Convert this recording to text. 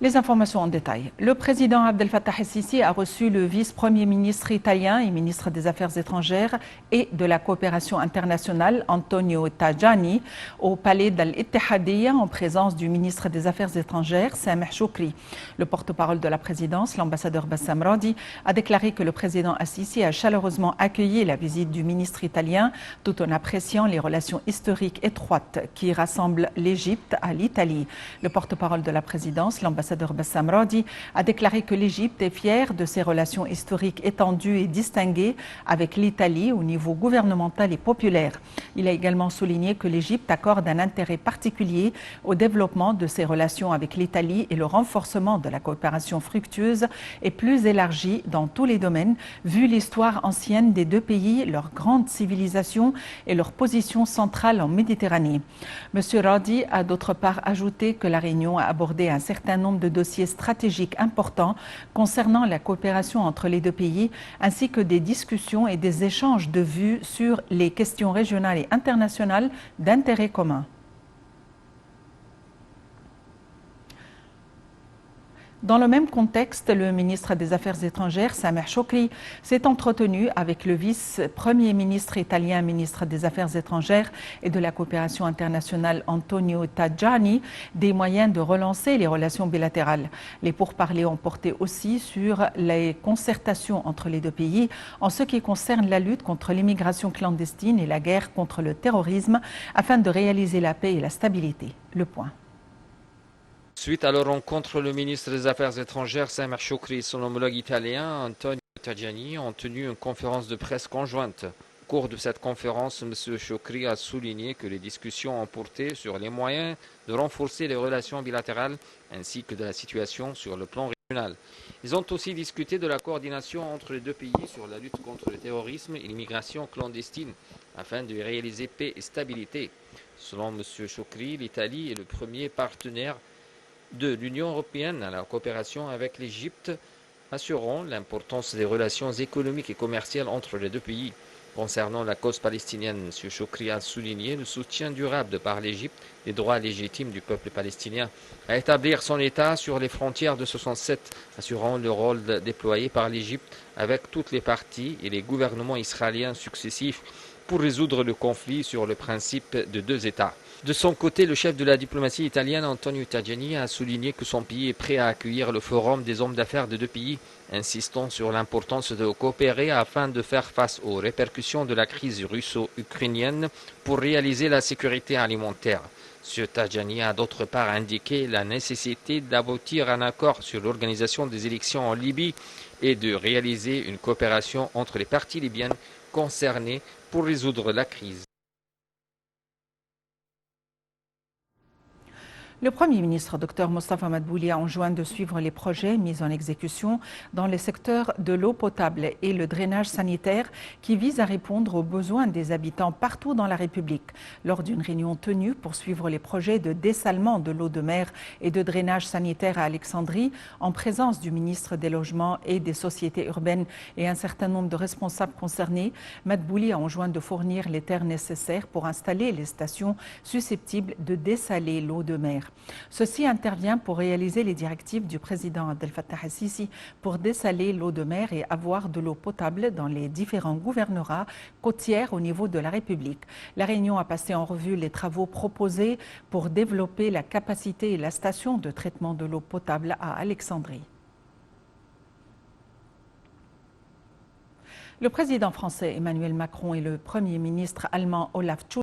Les informations en détail. Le président Abdel Fattah el-Sisi a reçu le vice-premier ministre italien et ministre des Affaires étrangères et de la coopération internationale Antonio Tajani au palais d'Al-Ittihadiyya en présence du ministre des Affaires étrangères Sameh Choukri. Le porte-parole de la présidence, l'ambassadeur Bassam Radi, a déclaré que le président el-Sisi a chaleureusement accueilli la visite du ministre italien tout en appréciant les relations historiques étroites qui rassemblent l'Égypte à l'Italie. Le porte-parole de la présidence, l'ambassadeur Bassam Radi, a déclaré que l'Égypte est fière de ses relations historiques étendues et distinguées avec l'Italie au niveau gouvernemental et populaire. Il a également souligné que l'Égypte accorde un intérêt particulier au développement de ses relations avec l'Italie et le renforcement de la coopération fructueuse et plus élargie dans tous les domaines, vu l'histoire ancienne des deux pays, leur grande civilisation et leur position centrale en Méditerranée. M. Radi a d'autre part ajouté que la réunion a abordé un certain nombre de dossiers stratégiques importants concernant la coopération entre les deux pays, ainsi que des discussions et des échanges de vues sur les questions régionales et internationales d'intérêt commun. Dans le même contexte, le ministre des Affaires étrangères, Sameh Choukri, s'est entretenu avec le vice-premier ministre italien, ministre des Affaires étrangères et de la coopération internationale, Antonio Tajani, des moyens de relancer les relations bilatérales. Les pourparlers ont porté aussi sur les concertations entre les deux pays en ce qui concerne la lutte contre l'immigration clandestine et la guerre contre le terrorisme afin de réaliser la paix et la stabilité. Le point. Suite à leur rencontre, le ministre des Affaires étrangères, Sameh Choukri, et son homologue italien, Antonio Tajani, ont tenu une conférence de presse conjointe. Au cours de cette conférence, M. Choukri a souligné que les discussions ont porté sur les moyens de renforcer les relations bilatérales ainsi que de la situation sur le plan régional. Ils ont aussi discuté de la coordination entre les deux pays sur la lutte contre le terrorisme et l'immigration clandestine afin de réaliser paix et stabilité. Selon M. Choukri, l'Italie est le premier partenaire de l'Union européenne à la coopération avec l'Égypte, assurant l'importance des relations économiques et commerciales entre les deux pays. Concernant la cause palestinienne, M. Choukri a souligné le soutien durable par l'Égypte des droits légitimes du peuple palestinien à établir son État sur les frontières de 67, assurant le rôle déployé par l'Égypte avec toutes les parties et les gouvernements israéliens successifs pour résoudre le conflit sur le principe de deux États. De son côté, le chef de la diplomatie italienne, Antonio Tajani, a souligné que son pays est prêt à accueillir le forum des hommes d'affaires des deux pays, insistant sur l'importance de coopérer afin de faire face aux répercussions de la crise russo-ukrainienne pour réaliser la sécurité alimentaire. M. Tajani a d'autre part indiqué la nécessité d'aboutir à un accord sur l'organisation des élections en Libye et de réaliser une coopération entre les parties libyennes concernées pour résoudre la crise. Le Premier ministre, Dr Mostafa Madbouli, a enjoint de suivre les projets mis en exécution dans les secteurs de l'eau potable et le drainage sanitaire qui visent à répondre aux besoins des habitants partout dans la République. Lors d'une réunion tenue pour suivre les projets de dessalement de l'eau de mer et de drainage sanitaire à Alexandrie, en présence du ministre des Logements et des Sociétés urbaines et un certain nombre de responsables concernés, Madbouli a enjoint de fournir les terres nécessaires pour installer les stations susceptibles de dessaler l'eau de mer. Ceci intervient pour réaliser les directives du président Abdel Fattah el-Sisi pour dessaler l'eau de mer et avoir de l'eau potable dans les différents gouvernorats côtiers au niveau de la République. La réunion a passé en revue les travaux proposés pour développer la capacité et la station de traitement de l'eau potable à Alexandrie. Le président français Emmanuel Macron et le premier ministre allemand Olaf Scholz